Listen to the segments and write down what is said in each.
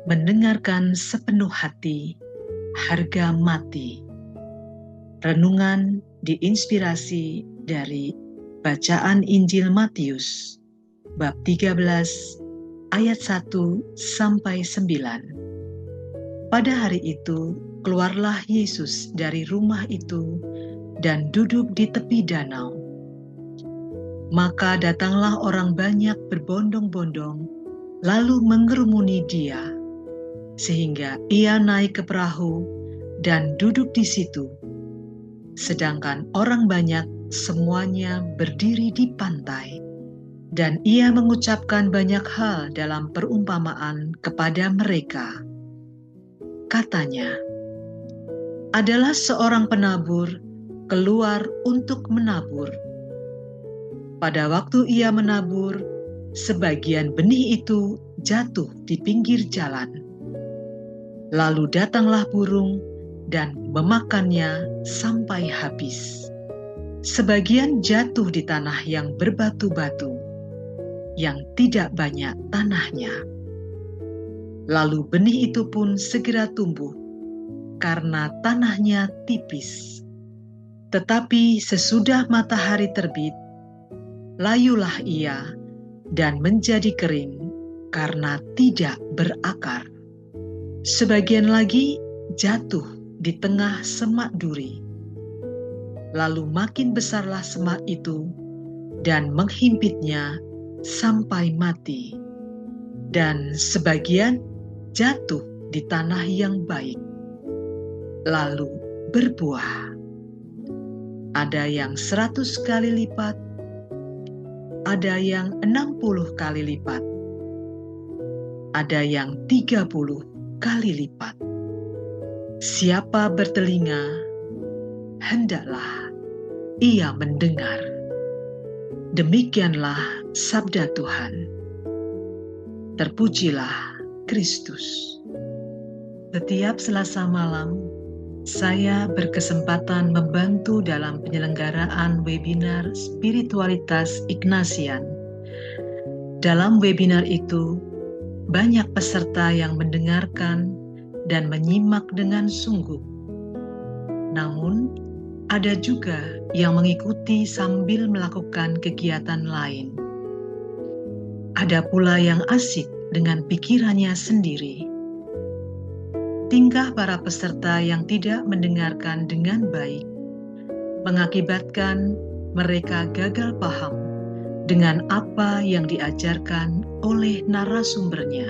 Mendengarkan sepenuh hati, harga mati. Renungan diinspirasi dari bacaan Injil Matius, bab 13, ayat 1 sampai 9. Pada hari itu, keluarlah Yesus dari rumah itu dan duduk di tepi danau. Maka datanglah orang banyak berbondong-bondong, lalu mengerumuni dia, sehingga ia naik ke perahu dan duduk di situ. Sedangkan orang banyak semuanya berdiri di pantai. Dan ia mengucapkan banyak hal dalam perumpamaan kepada mereka. Katanya, adalah seorang penabur keluar untuk menabur. Pada waktu ia menabur, sebagian benih itu jatuh di pinggir jalan. Lalu datanglah burung dan memakannya sampai habis. Sebagian jatuh di tanah yang berbatu-batu, yang tidak banyak tanahnya. Lalu benih itu pun segera tumbuh, karena tanahnya tipis. Tetapi sesudah matahari terbit, layulah ia dan menjadi kering, karena tidak berakar. Sebagian lagi jatuh di tengah semak duri. Lalu makin besarlah semak itu dan menghimpitnya sampai mati. Dan sebagian jatuh di tanah yang baik, lalu berbuah. Ada yang 100 kali lipat, ada yang 60 kali lipat, ada yang 30 kali lipat. Siapa bertelinga, hendaklah ia mendengar. Demikianlah sabda Tuhan. Terpujilah Kristus. Setiap Selasa malam, saya berkesempatan membantu dalam penyelenggaraan webinar Spiritualitas Ignatian. Dalam webinar itu, banyak peserta yang mendengarkan dan menyimak dengan sungguh. Namun, ada juga yang mengikuti sambil melakukan kegiatan lain. Ada pula yang asik dengan pikirannya sendiri. Tingkah para peserta yang tidak mendengarkan dengan baik mengakibatkan mereka gagal paham dengan apa yang diajarkan oleh narasumbernya.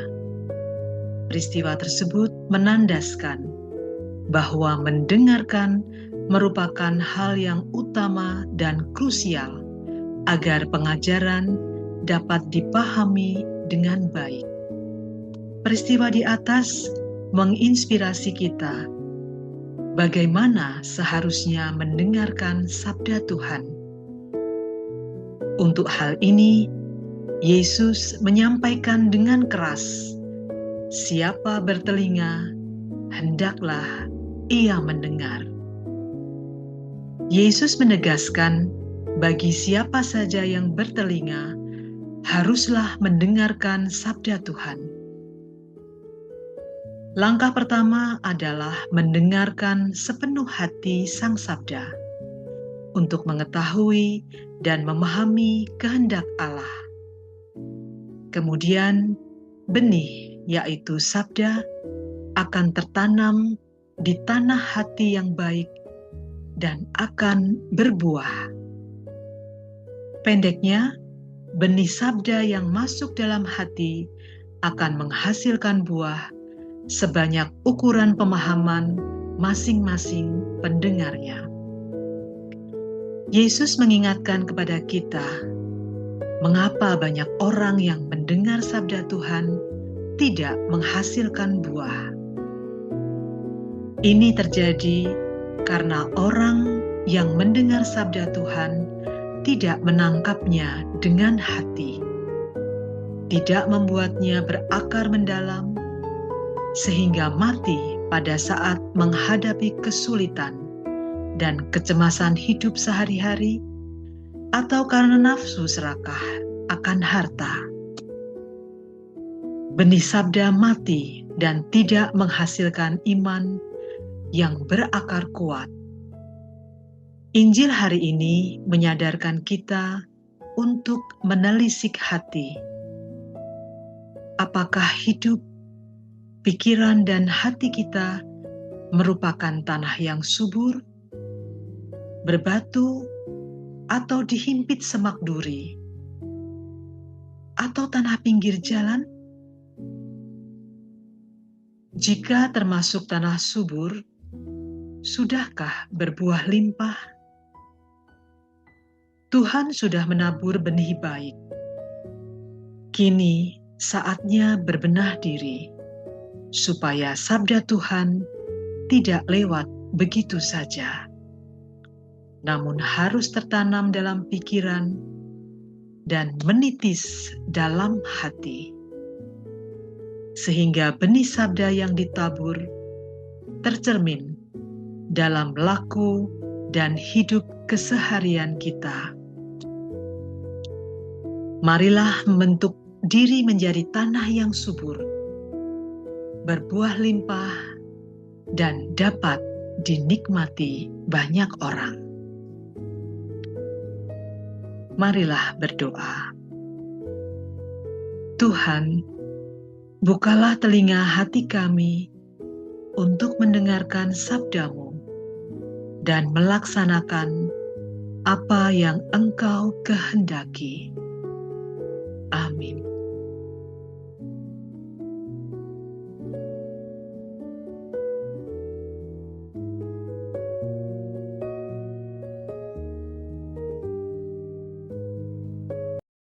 Peristiwa tersebut menandaskan bahwa mendengarkan merupakan hal yang utama dan krusial agar pengajaran dapat dipahami dengan baik. Peristiwa di atas menginspirasi kita bagaimana seharusnya mendengarkan sabda Tuhan. Untuk hal ini, Yesus menyampaikan dengan keras, "Siapa bertelinga, hendaklah ia mendengar." Yesus menegaskan, bagi siapa saja yang bertelinga, haruslah mendengarkan sabda Tuhan. Langkah pertama adalah mendengarkan sepenuh hati Sang Sabda untuk mengetahui dan memahami kehendak Allah. Kemudian, benih, yaitu sabda, akan tertanam di tanah hati yang baik dan akan berbuah. Pendeknya, benih sabda yang masuk dalam hati akan menghasilkan buah sebanyak ukuran pemahaman masing-masing pendengarnya. Yesus mengingatkan kepada kita, mengapa banyak orang yang mendengar sabda Tuhan tidak menghasilkan buah. Ini terjadi karena orang yang mendengar sabda Tuhan tidak menangkapnya dengan hati, tidak membuatnya berakar mendalam, sehingga mati pada saat menghadapi kesulitan dan kecemasan hidup sehari-hari, atau karena nafsu serakah akan harta. Benih sabda mati dan tidak menghasilkan iman yang berakar kuat. Injil hari ini menyadarkan kita untuk menelisik hati. Apakah hidup, pikiran, dan hati kita merupakan tanah yang subur, berbatu, atau dihimpit semak duri, atau tanah pinggir jalan? Jika termasuk tanah subur, sudahkah berbuah limpah? Tuhan sudah menabur benih baik. Kini saatnya berbenah diri, supaya sabda Tuhan tidak lewat begitu saja, namun harus tertanam dalam pikiran dan menitis dalam hati, sehingga benih sabda yang ditabur tercermin dalam laku dan hidup keseharian kita. Marilah membentuk diri menjadi tanah yang subur, berbuah limpah, dan dapat dinikmati banyak orang. Marilah berdoa. Tuhan, bukalah telinga hati kami untuk mendengarkan sabda-Mu dan melaksanakan apa yang Engkau kehendaki. Amin.